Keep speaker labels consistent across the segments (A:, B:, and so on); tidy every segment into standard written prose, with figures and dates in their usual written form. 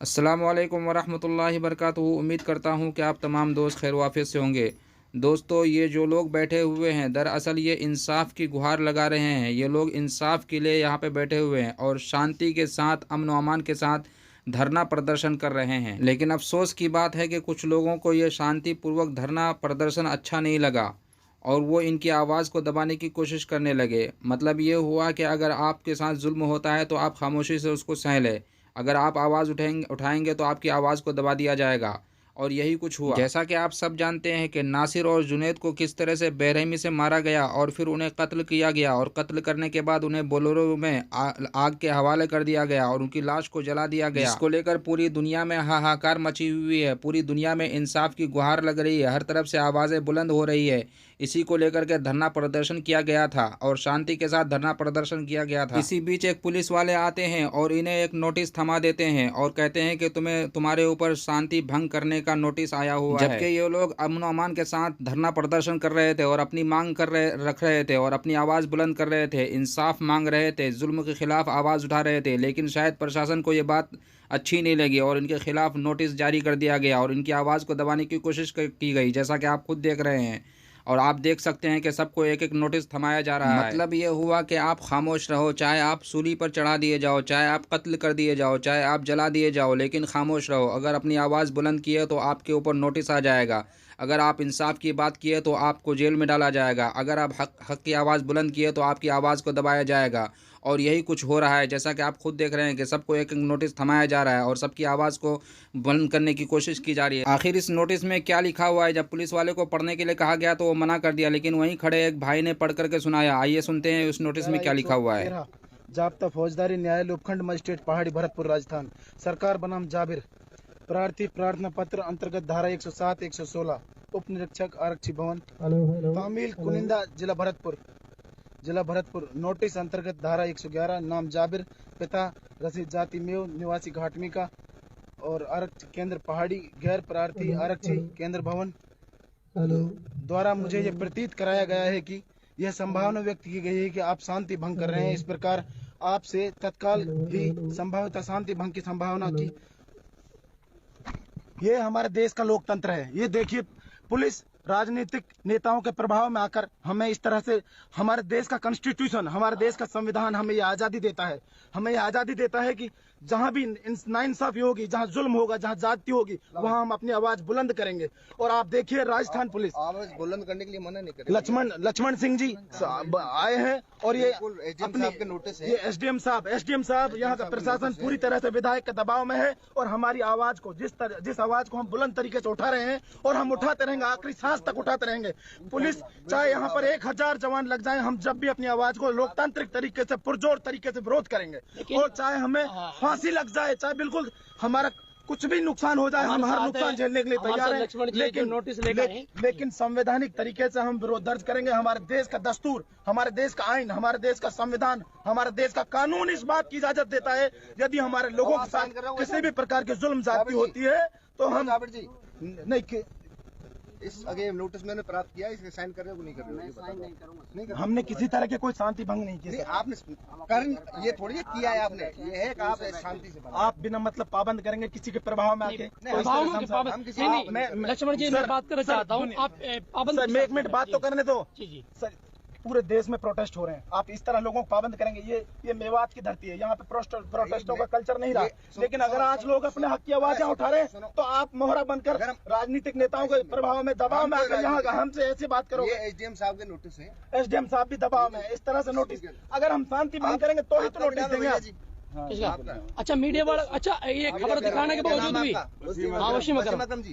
A: अस्सलामु अलैकुम वरहमतुल्लाहि वबरकातुहू। उम्मीद करता हूँ कि आप तमाम दोस्त खैर वाफियत से होंगे। दोस्तों, ये जो लोग बैठे हुए हैं दरअसल ये इंसाफ की गुहार लगा रहे हैं। ये लोग इंसाफ के लिए यहाँ पे बैठे हुए हैं और शांति के साथ, अमन व अमान के साथ धरना प्रदर्शन कर रहे हैं। लेकिन अफसोस की बात है कि कुछ लोगों को ये शांतिपूर्वक धरना प्रदर्शन अच्छा नहीं लगा और वो इनकी आवाज़ को दबाने की कोशिश करने लगे। मतलब ये हुआ कि अगर आपके साथ जुल्म होता है तो आप खामोशी से उसको सह लें, अगर आप आवाज़ उठाएंगे तो आपकी आवाज़ को दबा दिया जाएगा। और यही कुछ हुआ। जैसा कि आप सब जानते हैं कि नासिर और जुनैद को किस तरह से बेरहमी से मारा गया और फिर उन्हें कत्ल किया गया और कत्ल करने के बाद उन्हें बोलेरो में आग के हवाले कर दिया गया और उनकी लाश को जला दिया गया, जिसको लेकर पूरी दुनिया में हाहाकार मची हुई है। पूरी दुनिया में इंसाफ की गुहार लग रही है, हर तरफ से आवाज़ें बुलंद हो रही है। इसी को लेकर के धरना प्रदर्शन किया गया था और शांति के साथ धरना प्रदर्शन किया गया था। इसी बीच एक पुलिस वाले आते हैं और इन्हें एक नोटिस थमा देते हैं और कहते हैं कि तुम्हारे ऊपर शांति भंग करने का नोटिस आया हुआ है। जबकि ये लोग अमन अमान के साथ धरना प्रदर्शन कर रहे थे और अपनी मांग रख रहे थे और अपनी आवाज़ बुलंद कर रहे थे, इंसाफ मांग रहे थे, जुल्म के खिलाफ आवाज़ उठा रहे थे। लेकिन शायद प्रशासन को ये बात अच्छी नहीं लगी और इनके खिलाफ नोटिस जारी कर दिया गया और इनकी आवाज़ को दबाने की कोशिश की गई, जैसा कि आप खुद देख रहे हैं। और आप देख सकते हैं कि सबको एक एक नोटिस थमाया जा रहा है। मतलब ये हुआ कि आप खामोश रहो, चाहे आप सूली पर चढ़ा दिए जाओ, चाहे आप कत्ल कर दिए जाओ, चाहे आप जला दिए जाओ, लेकिन खामोश रहो। अगर अपनी आवाज़ बुलंद की है तो आपके ऊपर नोटिस आ जाएगा। अगर आप इंसाफ की बात किए तो आपको जेल में डाला जाएगा। अगर आप हक की आवाज़ बुलंद किए तो आपकी आवाज़ को दबाया जाएगा। और यही कुछ हो रहा है, जैसा कि आप खुद देख रहे हैं कि सबको एक एक नोटिस थमाया जा रहा है और सबकी आवाज़ को बुलंद करने की कोशिश की जा रही है। आखिर इस नोटिस में क्या लिखा हुआ है? जब पुलिस वाले को पढ़ने के लिए कहा गया तो वो मना कर दिया, लेकिन वहीं खड़े एक भाई ने पढ़ करके सुनाया। आइए सुनते हैं उस नोटिस में क्या लिखा हुआ है।
B: जाब्ता फौजदारी न्यायालय उपखंड मजिस्ट्रेट पहाड़ी भरतपुर राजस्थान। सरकार बनाम जाबिर। प्रार्थी प्रार्थना पत्र अंतर्गत धारा 107 116 उप निरीक्षक आरक्षी भवन तामील कुनिंदा जिला भरतपुर। नोटिस अंतर्गत धारा 111 नाम जाबिर, पिता रसीद जाति मेव, निवासी घाटमी का और आरक्षी केंद्र पहाड़ी, गैर प्रार्थी आरक्षी केंद्र भवन द्वारा मुझे ये प्रतीत कराया गया है कि यह संभावना व्यक्त की गई है कि आप शांति भंग कर रहे हैं। इस प्रकार आपसे तत्काल ही संभावित शांति भंग की संभावना की। ये हमारे देश का लोकतंत्र है। ये देखिए, पुलिस राजनीतिक नेताओं के प्रभाव में आकर हमें इस तरह से, हमारे देश का कॉन्स्टिट्यूशन, हमारे देश का संविधान हमें ये आजादी देता है। हमें ये आजादी देता है कि जहां भी नाइंसाफी होगी, जहां जुल्म होगा, जहां जाति होगी, वहां हम अपनी आवाज बुलंद करेंगे। और आप देखिए, राजस्थान पुलिस
C: आवाज बुलंद करने के लिए मना नहीं करेगी।
B: लक्ष्मण सिंह जी आए हैं और ये
C: अपने नोटिस है।
B: ये एसडीएम साहब, यहाँ का प्रशासन पूरी तरह से विधायक के दबाव में है और हमारी आवाज को जिस आवाज को हम बुलंद तरीके से उठा रहे हैं और हम उठाते रहेंगे, आखिरी सांस तक उठाते रहेंगे। पुलिस चाहे यहाँ पर 1000 जवान लग जाए, हम जब भी अपनी आवाज को लोकतांत्रिक तरीके से पुरजोर तरीके से विरोध करेंगे। और चाहे हमें फांसी लग जाए, चाहे बिल्कुल हमारा कुछ भी नुकसान हो जाए, हम हर नुकसान झेलने के लिए तैयार हैं। लेकिन संवैधानिक तरीके से हम विरोध दर्ज करेंगे। हमारे देश का दस्तूर, हमारे देश का आईन, हमारे देश का संविधान, हमारे देश का कानून इस बात की इजाजत देता है, यदि हमारे लोगों के साथ किसी भी प्रकार की जुल्म ज्यादती होती है तो हम नहीं।
C: इस आगे नोटिस मैंने प्राप्त किया, इसके साइन कर रहे हो नहीं कर रहे हो? नहीं,
B: हमने किसी तरह के कोई शांति भंग नहीं किया।
C: आपने कर ये थोड़ी किया है आपने, ये है कि आप शांति से
B: आप बिना मतलब पाबंद करेंगे किसी के प्रभाव में आके।
D: लक्ष्मण जी, मैं बात करना चाहता हूँ, आप पाबंद।
B: एक मिनट बात तो करने दो सर। पूरे देश में प्रोटेस्ट हो रहे हैं, आप इस तरह लोगों को पाबंद करेंगे? ये मेवात की धरती है, यहाँ पे प्रोटेस्टों का कल्चर नहीं रहा। लेकिन अगर आज लोग अपने हक की आवाज़ें उठा रहे हैं तो आप मोहरा बनकर राजनीतिक नेताओं के प्रभाव में, दबाव में आकर यहाँ हमसे ऐसी बात करोगे?
C: एसडीएम साहब के नोटिस है।
B: एसडीएम साहब भी दबाव में, इस तरह से नोटिस। अगर हम शांति भंग करेंगे तो ही तो नोटिस देंगे।
D: अच्छा, मीडिया वाला, अच्छा ये खबर दिखाने के बावजूद भी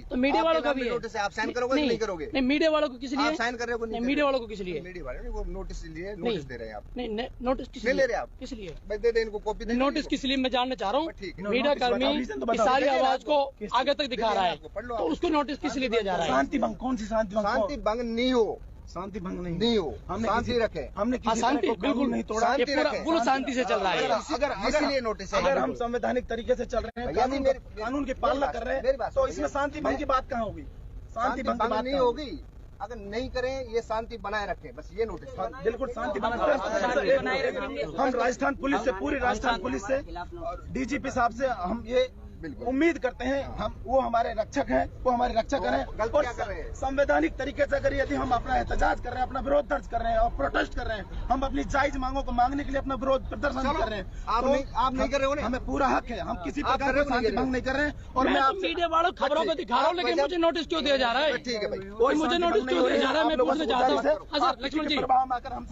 D: तो मीडिया वालों का भी है।
C: नोटिस है, आप साइन करोगे नहीं करोगे?
D: नहीं, मीडिया वालों को किस लिए
C: साइन कर रहे हो?
D: नहीं, मीडिया वालों को किस लिए?
C: मीडिया वाले वो नोटिस लिए नोटिस दे रहे हैं आप।
D: नहीं, नोटिस किस लिए
C: ले रहे हैं आप?
D: किस लिए
C: दे दे इनको कॉपी।
D: नोटिस किस लिए मैं जानना चाह रहा हूँ। मीडिया कर्मी इस सारी आवाज को आगे तक दिखा रहा है, तो उसको नोटिस किस लिए दिया जा रहा है?
B: शांति भंग? कौन सी शांति भंग?
C: शांति भंग नहीं हो,
B: शांति भंग
C: नहीं हो। हमने शांति रखे,
B: हमने
D: शांति बिल्कुल नहीं तोड़ा, पूरा शांति से चल रहा है।
C: अगर इसलिए नोटिस है,
B: अगर हम संवैधानिक तरीके से चल रहे हैं, कानून की पालना कर रहे हैं, तो इसमें शांति भंग की बात कहाँ होगी? शांति भंग की बात नहीं होगी।
C: अगर नहीं करें, ये शांति बनाए रखें, बस ये नोटिस।
B: बिल्कुल शांति बनाए। हम राजस्थान पुलिस से, पूरी राजस्थान पुलिस से और डीजीपी साहब से हम ये उम्मीद करते हैं हम, वो हमारे रक्षक हैं, वो हमारे रक्षक हैं। और संवैधानिक तरीके से अगर यदि हम अपना एहतजाज कर रहे हैं, अपना विरोध दर्ज कर रहे हैं और प्रोटेस्ट कर रहे हैं, हम अपनी जायज मांगों को मांगने के लिए अपना विरोध प्रदर्शन कर रहे हैं,
C: आप नहीं कर रहे हो,
B: हमें पूरा हक है, हम किसी प्रकार का शांति भंग नहीं कर रहे हैं। और मैं आप
D: मीडिया वालों खबरों को दिखा रहा हूँ, लेकिन मुझे नोटिस क्यों दिया जा रहा है?
C: ठीक है भाई,
D: मुझे नोटिस क्यों दिया जा रहा है? मैं पूछना चाहता हूँ सर लक्ष्मण जी,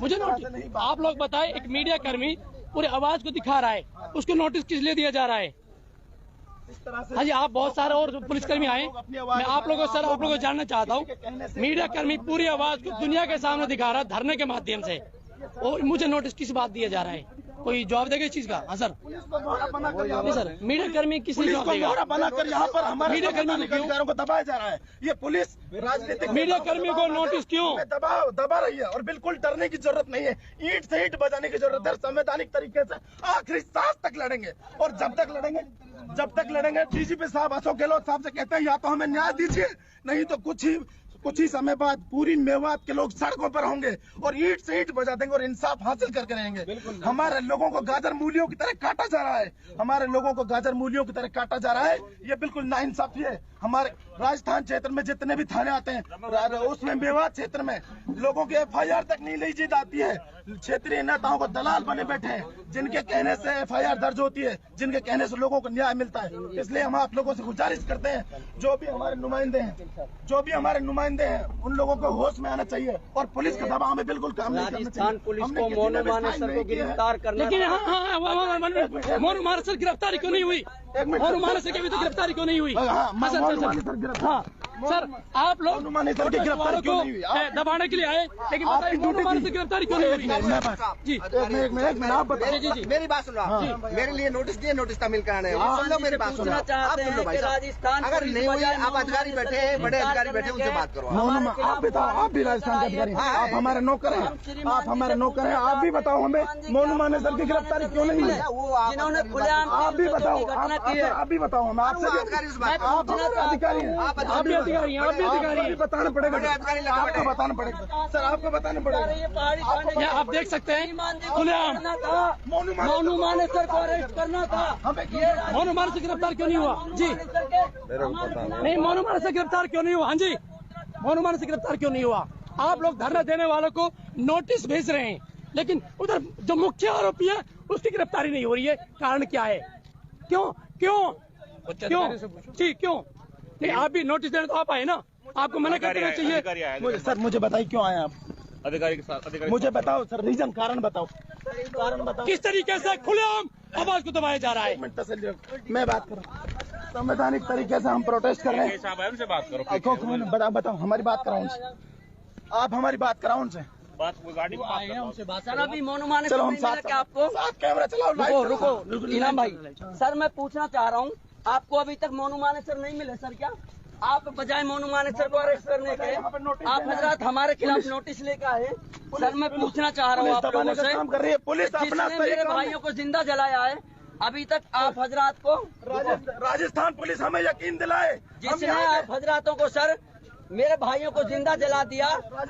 D: मुझे नोटिस, आप लोग बताएं, एक मीडिया कर्मी पूरी आवाज को दिखा रहा है, उसको नोटिस किस लिए दिया जा रहा है? हाँ जी, आप बहुत सारे और पुलिसकर्मी आए, मैं आप लोगों सर आप लोगों को जानना चाहता हूँ, मीडिया कर्मी पूरी आवाज को दुनिया के सामने दिखा रहा है धरने के माध्यम से, और मुझे नोटिस किस बात दिया जा रहा है? कोई जवाब देगा इस चीज का? हाँ सर, नहीं सर, मीडिया कर्मी किस लिए जवाब देगा?
B: बनाकर यहाँ पर हमारे मीडिया कर्मी अधिकारों को दबाया जा रहा है। ये पुलिस राजनीतिक
D: मीडिया कर्मी को नोटिस क्यों
B: दबा रही है? और बिल्कुल डरने की जरूरत नहीं है, ईंट से ईंट बजाने की जरूरत है। संवैधानिक तरीके से आखिरी सांस तक लड़ेंगे, और जब तक लड़ेंगे डीजीपी साहब अशोक गहलोत साहब से कहते हैं या तो हमें न्याय दीजिए, नहीं तो कुछ ही समय बाद पूरी मेवात के लोग सड़कों पर होंगे और ईंट से ईंट बजा देंगे और इंसाफ हासिल करके रहेंगे। हमारे लोगों को गाजर मूलियों की तरह काटा जा रहा है, हमारे लोगों को गाजर मूलियों की तरह काटा जा रहा है। ये बिल्कुल नाइंसाफी है। हमारे राजस्थान क्षेत्र में जितने भी थाने आते हैं, उसमें मेवात क्षेत्र में लोगों की FIR तक नहीं ली जाती है। क्षेत्रीय नेताओं को दलाल बने बैठे हैं, जिनके कहने से FIR दर्ज होती है, जिनके कहने से लोगों को न्याय मिलता है। इसलिए हम आप लोगों से गुजारिश करते हैं, जो भी हमारे नुमाइंदे हैं, उन लोगों को होश में आना चाहिए और पुलिस के दबाव में बिल्कुल काम नहीं करना चाहिए।
E: पुलिस को मोनू मानेसर को गिरफ्तार करना,
D: लेकिन मोनू मानेसर गिरफ्तारी क्यों नहीं हुई? मोनू मानेसर की अभी तक गिरफ्तारी क्यों नहीं हुई? सर, आप लोग
B: की गिरफ्तारी क्यों नहीं हुई?
D: दबाने के लिए आए, लेकिन मोनू मानेसर की गिरफ्तारी क्यों नहीं हुई? जी
B: एक मिनट आप बताइए।
C: जी मेरी बात सुनो आप, मेरे लिए नोटिस दिए, नोटिस तमिल कराने सुन लो, मेरी बात सुनो आप, सुन लो भाई साहब, अगर नहीं हुई, आप अधिकारी बैठे हैं, बड़े अधिकारी बैठे, उनसे बात करो।
B: आप बताओ, आप भी राजस्थान के अधिकारी हैं, आप हमारे नौकर हैं, आप भी बताओ हमें मोनू मानेसर की गिरफ्तारी क्यों नहीं हुई?
E: जिन्होंने खुलेआम
B: आप भी बताओ,
E: घटना की है,
B: आप भी बताओ हमें। आपसे अधिकारी हैं,
D: आप भी अधिकारी हैं,
B: बताना पड़ेगा, आपको बताना पड़ेगा सर, आपको बताना पड़ेगा।
D: क्या आप देख सकते हैं खुलेआम
E: मोनू मानेसर को अरेस्ट करना था।
D: मोनू मानेसर गिरफ्तार क्यों नहीं हुआ? जी नहीं, मोनू मानेसर गिरफ्तार क्यों नहीं हुआ? हाँ जी, मोनू मानेसर गिरफ्तार क्यों नहीं हुआ? आप लोग धरना देने वालों को नोटिस भेज रहे हैं, लेकिन उधर जो मुख्य आरोपी है उसकी गिरफ्तारी नहीं हो रही है। कारण क्या है? क्यों जी क्यों नहीं? आप भी नोटिस देने तो आप आए ना, आपको मना कर देना चाहिए।
B: सर मुझे बताइए क्यों आए आप?
F: अधिकारी के साथ
B: मुझे बताओ सर, रीजन, कारण बताओ।
D: किस तरीके से खुलेआम आवाज को दबाया जा रहा है?
B: मैं बात कर रहा हूँ, संवैधानिक तरीके से हम प्रोटेस्ट कर रहे हैं।
F: उनसे बात करो,
B: बताओ हमारी बात कराओ उनसे, आप हमारी बात कराओ उनसे।
F: गाड़ी
E: सर अभी मोनू मानेसर
B: चलो हम
E: नहीं मिला
B: साथ
E: क्या आपको?
B: कैमरा चलाओ,
E: रुको इनाम भाई, सर मैं पूछना चाह रहा हूँ, आपको अभी तक मोनू मानेसर नहीं मिले सर? क्या आप बजाय मोनू मानेसर को अरेस्ट करने के आप हजरात हमारे खिलाफ नोटिस लेकर आए? सर मैं पूछना चाह रहा हूँ आप लोगों से,
B: पुलिस अपना
E: मेरे भाइयों को जिंदा जलाया है, अभी तक आप हजरात को,
B: राजस्थान पुलिस हमें यकीन दिलाए,
E: जिसने आप हजरातों को सर मेरे भाइयों को जिंदा जला दिया,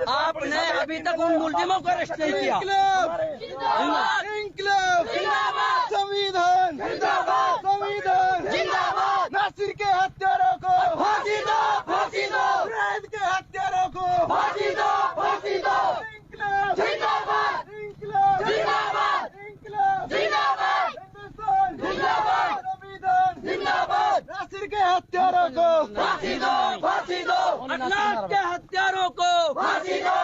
E: आपने अभी तक उन मुलजिमों को अरेस्ट नहीं किया।
B: संविधान जिंदाबाद, नासिर के हत्यारों को फांसी दो, रैद के हत्यारों को फांसी दो, जिंदाबाद, जिंदाबाद, नासिर के हत्यारों को फांसी दो,
E: अखलाक के हत्यारों को फांसी दो,